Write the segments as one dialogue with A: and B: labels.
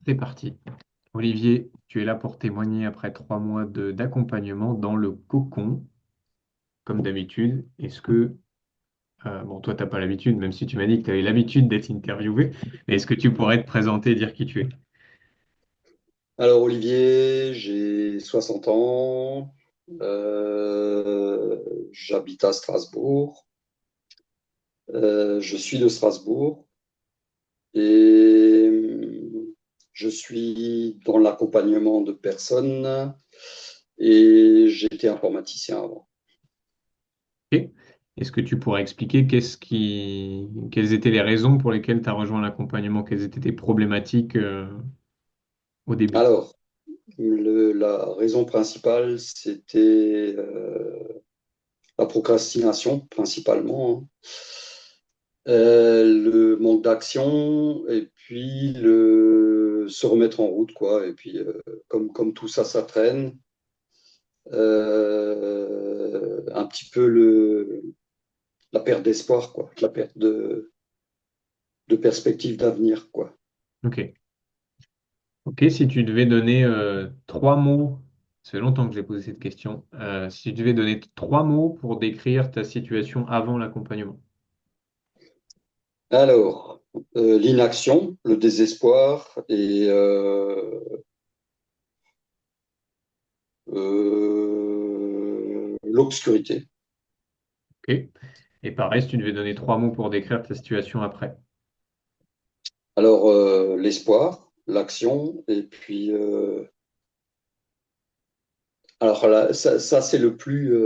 A: C'est parti. Olivier, tu es là pour témoigner après 3 mois d'accompagnement dans le cocon, comme d'habitude. Bon, toi, tu n'as pas l'habitude, même si tu m'as dit que tu avais l'habitude d'être interviewé, mais est-ce que tu pourrais te présenter et dire qui tu es?
B: Alors Olivier, j'ai 60 ans, j'habite à Strasbourg, je suis de Strasbourg et je suis dans l'accompagnement de personnes et j'étais informaticien avant.
A: Ok. Est-ce que tu pourrais expliquer quelles étaient les raisons pour lesquelles tu as rejoint l'accompagnement, quelles étaient tes problématiques au début?
B: Alors, la raison principale, c'était la procrastination principalement, hein. Le manque d'action et puis se remettre en route, quoi. Et puis, comme tout ça, ça traîne, un petit peu la perte d'espoir, quoi, la perte de perspective d'avenir, quoi.
A: Ok. Ok, si tu devais donner 3 mots, ça fait longtemps que j'ai posé cette question, si tu devais donner 3 mots pour décrire ta situation avant l'accompagnement.
B: Alors, l'inaction, le désespoir et l'obscurité.
A: Ok. Et pareil, si tu devais donner 3 mots pour décrire ta situation après.
B: Alors, l'espoir, l'action, et puis alors là, ça c'est le plus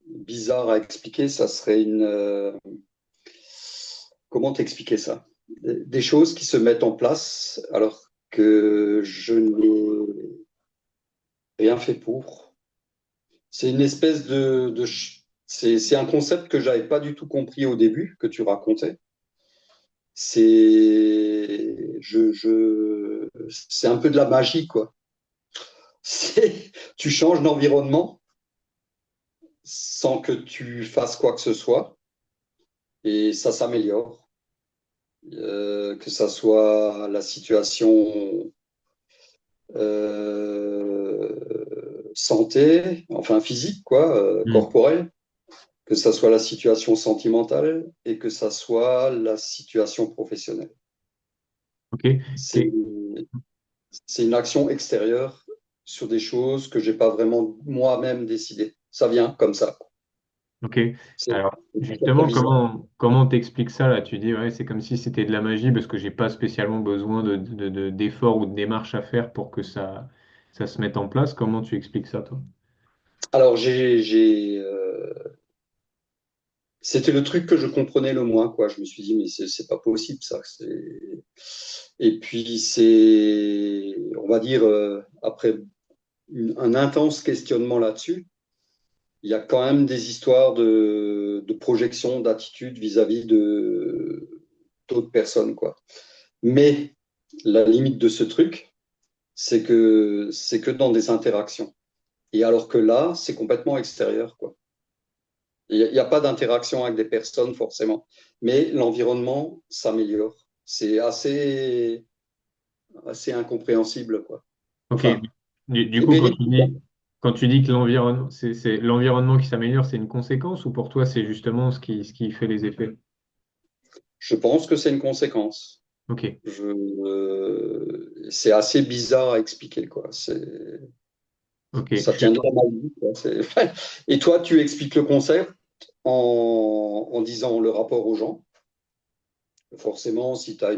B: bizarre à expliquer. Ça serait comment t'expliquer ça? Des choses qui se mettent en place alors que je n'ai rien fait pour. C'est une espèce c'est un concept que j'avais pas du tout compris au début que tu racontais. C'est un peu de la magie, quoi. Tu changes d'environnement sans que tu fasses quoi que ce soit et ça s'améliore. Que ça soit la situation santé, enfin physique, quoi,
A: Hmm.
B: corporelle, que ça soit la situation sentimentale et que ça soit la situation professionnelle.
A: Ok.
B: C'est,
A: T'es-
B: c'est une action extérieure sur des choses que j'ai pas vraiment moi-même décidé. Ça vient comme ça.
A: ok.
B: C'est
A: Alors,
B: très, très
A: justement,
B: bizarre.
A: comment t'expliques ça là? Tu dis, ouais, c'est comme si c'était de la magie parce que j'ai pas spécialement besoin d'efforts ou de démarches à faire pour que ça se mette en place. Comment tu expliques ça, toi?
B: Alors, c'était le truc que je comprenais le moins, quoi. Je me suis dit, mais c'est pas possible, ça. Et puis, on va dire, après un intense questionnement là-dessus, il y a quand même des histoires de projection, d'attitude vis-à-vis de d'autres personnes, quoi. Mais la limite de ce truc, c'est que dans des interactions. Et alors que là, c'est complètement extérieur, quoi. Il y a pas d'interaction avec des personnes forcément, mais l'environnement s'améliore. C'est assez incompréhensible, quoi.
A: Ok.
B: Enfin,
A: Du
B: c'est
A: coup,
B: bénéfique.
A: quand tu dis que c'est l'environnement qui s'améliore, c'est une conséquence ou pour toi, c'est justement ce qui fait les effets?
B: Je pense que c'est une conséquence.
A: Ok.
B: C'est assez bizarre à expliquer, quoi.
A: Ok.
B: Ça tiendrait à ma vie, quoi. Et toi, tu expliques le concept en disant le rapport aux gens. Forcément, si tu as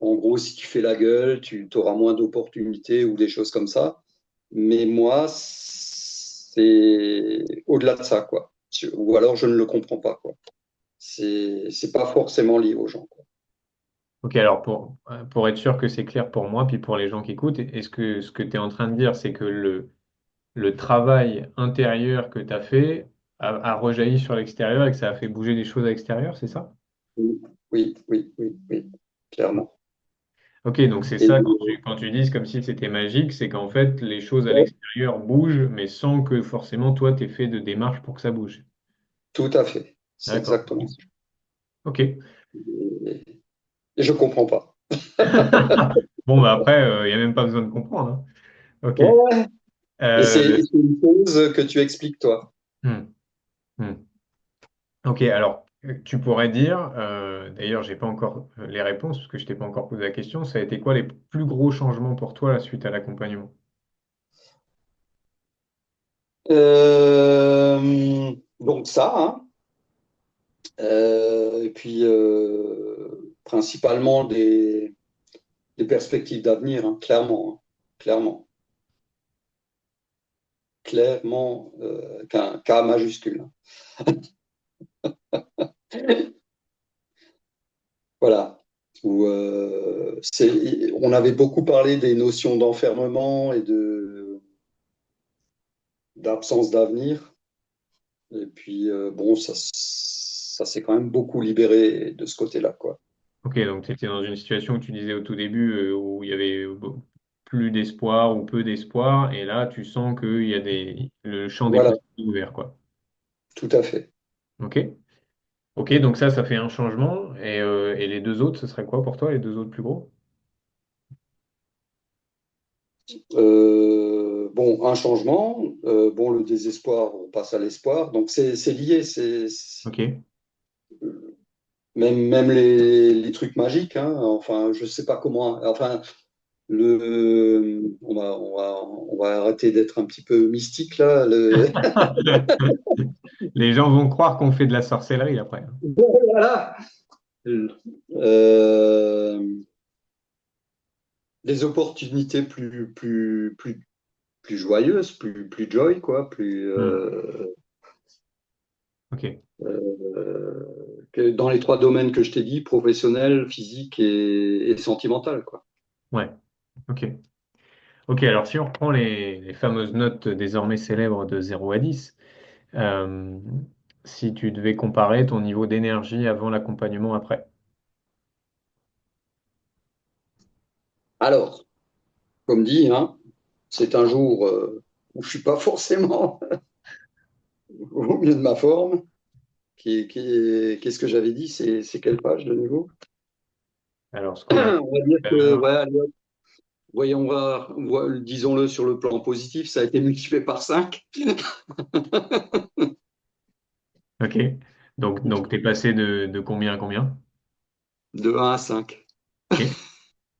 B: en gros, si tu fais la gueule, tu auras moins d'opportunités ou des choses comme ça. Mais moi, c'est au-delà de ça, quoi. Ou alors je ne le comprends pas, quoi. C'est pas forcément lié aux gens, quoi.
A: Ok, alors pour être sûr que c'est clair pour moi, puis pour les gens qui écoutent, est-ce que ce que tu es en train de dire, c'est que le travail intérieur que tu as fait a rejailli sur l'extérieur et que ça a fait bouger des choses à l'extérieur, c'est ça?
B: Oui, oui, oui, oui, oui, clairement.
A: Ok, donc c'est
B: Et,
A: ça, quand tu dis c'est comme si c'était magique, c'est qu'en fait, les choses à
B: ouais,
A: l'extérieur bougent, mais sans que forcément toi, tu aies fait de démarche pour que ça bouge.
B: tout à fait. C'est
A: D'accord.
B: exactement ça.
A: Ok.
B: Et je comprends pas.
A: Bon, bah après, il n'y a même pas besoin de comprendre, hein. Ok.
B: Ouais, ouais. Et
A: Euh,
B: c'est une chose que tu expliques, toi.
A: hmm, hmm. Ok, alors, tu pourrais dire, d'ailleurs, j'ai pas encore les réponses, parce que je t'ai pas encore posé la question, ça a été quoi les plus gros changements pour toi là, suite à l'accompagnement?
B: Donc ça, hein. Et puis, principalement des perspectives d'avenir, hein, clairement, hein. Clairement. Clairement, qu'un K majuscule. Voilà. Où, on avait beaucoup parlé des notions d'enfermement et d'absence d'avenir. Et puis, bon, ça s'est quand même beaucoup libéré de ce côté-là, quoi.
A: Ok, donc tu étais dans une situation où tu disais au tout début où il y avait plus d'espoir ou peu d'espoir, et là tu sens que le champ des
B: Voilà,
A: possibles est ouvert, quoi.
B: tout à fait.
A: Ok, ok, donc ça fait un changement, et les deux autres, ce serait quoi pour toi, les deux autres plus gros?
B: Bon, un changement, bon, le désespoir, on passe à l'espoir. Donc, c'est lié,
A: Ok.
B: même les trucs magiques, hein. Enfin, je sais pas comment. Enfin, on va arrêter d'être un petit peu mystique, là.
A: Les gens vont croire qu'on fait de la sorcellerie après, hein.
B: Voilà. Euh, des opportunités plus joyeuses, plus joy, quoi,
A: Hmm. Ok,
B: que dans les trois domaines que je t'ai dit, professionnel, physique et sentimental, quoi.
A: ouais, ok. Ok, alors si on reprend les fameuses notes désormais célèbres de 0 à 10, euh, si tu devais comparer ton niveau d'énergie avant l'accompagnement après.
B: Alors, comme dit, hein, c'est un jour où je suis pas forcément au mieux de ma forme. Qu'est-ce que j'avais dit? C'est quelle page de nouveau?
A: Alors, ce qu'on a fait
B: On va dire
A: tout à
B: que, ouais,
A: l'heure.
B: allez, voyons voir, disons-le sur le plan positif, ça a été multiplié par 5
A: Ok. Donc tu es passé de combien à combien?
B: de 1 à 5.
A: Ok.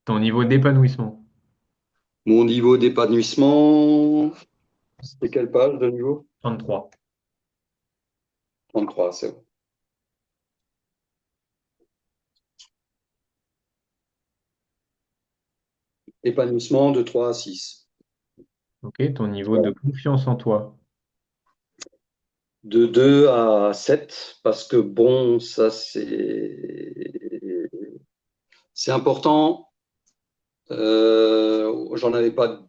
A: Ton niveau d'épanouissement,
B: Mon niveau d'épanouissement, c'était quelle page de nouveau?
A: 33.
B: 33, c'est bon. Épanouissement de 3 à 6.
A: Ok. Ton niveau de
B: Voilà.
A: confiance en toi.
B: De 2 à 7 parce que bon, ça c'est important. J'en avais pas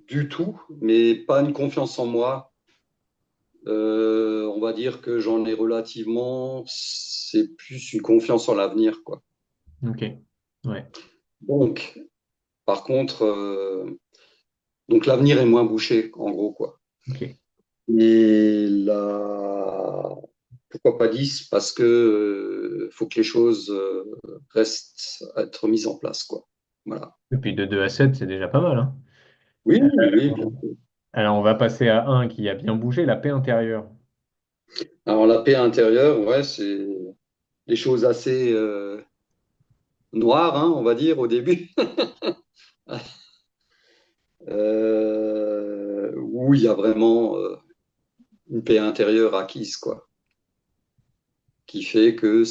B: du tout, mais pas une confiance en moi. On va dire que j'en ai relativement. C'est plus une confiance en l'avenir, quoi.
A: Ok. Ouais.
B: Donc, par contre, donc l'avenir est moins bouché, en gros, quoi.
A: Ok.
B: Et là, pourquoi pas 10? Parce que faut que les choses restent à être mises en place, quoi. Voilà.
A: Et puis de 2 à 7, c'est déjà pas mal, hein.
B: Oui,
A: Euh,
B: oui, bien sûr.
A: Alors, on va passer à un qui a bien bougé, la paix intérieure.
B: Alors la paix intérieure, ouais, c'est des choses assez noires, hein, on va dire, au début. Où il y a vraiment une paix intérieure acquise, quoi, qui fait que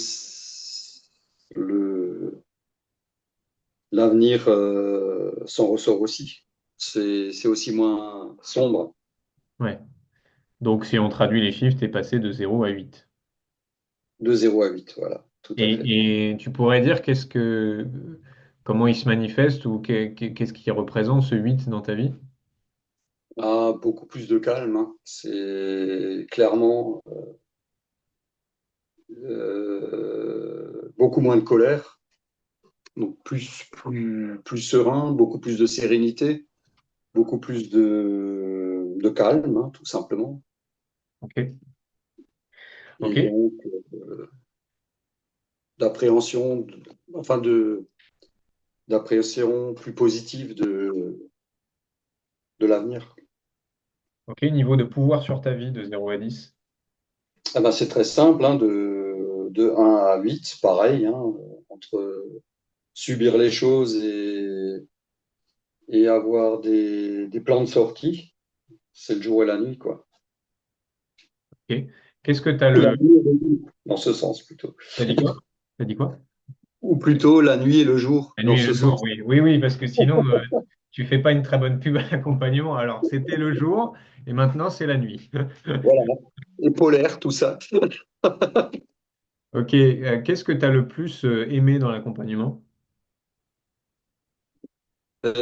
B: le l'avenir s'en ressort aussi. C'est aussi moins sombre.
A: Ouais. Donc, si on traduit les chiffres, tu es passé de 0 à 8.
B: De 0 à 8, voilà, tout à fait.
A: Et tu pourrais dire comment il se manifeste ou qu'est-ce qui représente ce 8 dans ta vie?
B: Ah, beaucoup plus de calme, hein. C'est clairement beaucoup moins de colère, donc plus serein, beaucoup plus de sérénité, beaucoup plus de calme, hein, tout simplement.
A: Ok.
B: Et
A: Ok.
B: donc d'appréhension, enfin d'appréciation plus positive de l'avenir.
A: Ok, niveau de pouvoir sur ta vie de 0 à 10.
B: Ah ben, c'est très simple, hein, de 1 à 8, pareil, hein, entre subir les choses et avoir des plans de sortie, c'est le jour et la nuit, quoi.
A: Ok. Qu'est-ce que tu as
B: Ou la
A: le...
B: nuit et le jour, dans ce sens plutôt.
A: T'as dit quoi? T'as dit quoi?
B: Ou plutôt la nuit et le jour,
A: La
B: dans
A: nuit et
B: ce
A: le jour,
B: sens.
A: oui. Oui, oui, parce que sinon, tu fais pas une très bonne pub à l'accompagnement. Alors, c'était le jour et maintenant, c'est la nuit.
B: Voilà. Et polaire, tout ça.
A: Ok, qu'est-ce que tu as le plus aimé dans l'accompagnement?
B: Le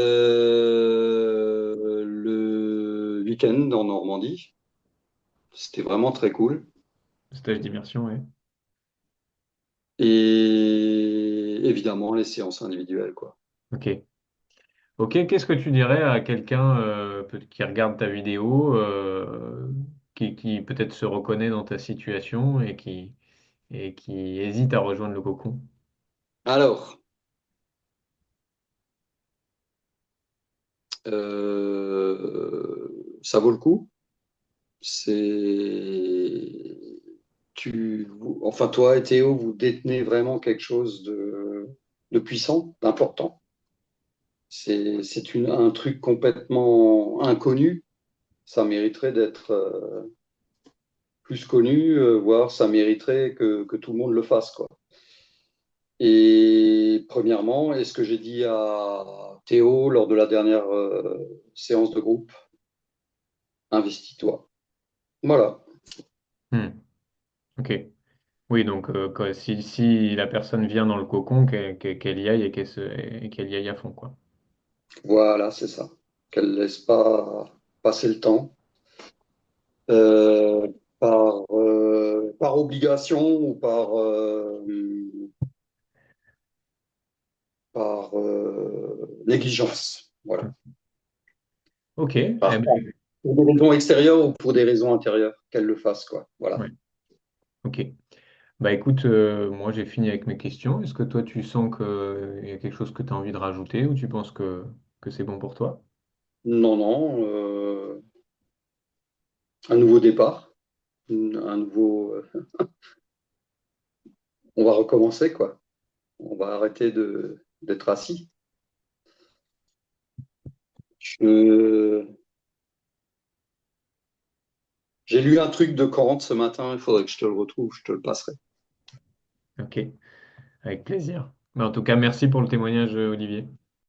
B: week-end en Normandie, c'était vraiment très cool.
A: Stage d'immersion, oui.
B: Et évidemment, les séances individuelles, quoi.
A: Ok. Ok, qu'est-ce que tu dirais à quelqu'un qui regarde ta vidéo, qui peut-être se reconnaît dans ta situation et qui hésite à rejoindre le cocon?
B: Alors, ça vaut le coup. C'est enfin toi et Théo, vous détenez vraiment quelque chose de puissant, d'important. Un truc complètement inconnu. Ça mériterait d'être plus connu, voire ça mériterait que tout le monde le fasse, quoi. Et premièrement, est-ce que j'ai dit à Théo lors de la dernière séance de groupe, investis-toi. Voilà.
A: Hmm, ok. Oui, donc si la personne vient dans le cocon, qu'elle y aille et qu'elle y aille à fond, quoi.
B: Voilà, c'est ça. Qu'elle laisse pas passer le temps euh, par obligation ou par négligence. Voilà.
A: Ok, eh
B: Par,
A: ben,
B: pour des raisons extérieures ou pour des raisons intérieures, qu'elle le fasse, quoi. Voilà.
A: ouais, ok. Bah écoute, moi j'ai fini avec mes questions. Est-ce que toi tu sens qu'il y a quelque chose que tu as envie de rajouter ou tu penses que c'est bon pour toi?
B: Non, non. Un nouveau départ. Un nouveau. On va recommencer, quoi. On va arrêter d'être assis. Je, J'ai lu un truc de Kant ce matin, il faudrait que je te le retrouve, je te le passerai.
A: Ok, avec plaisir. Mais en tout cas, merci pour le témoignage, Olivier.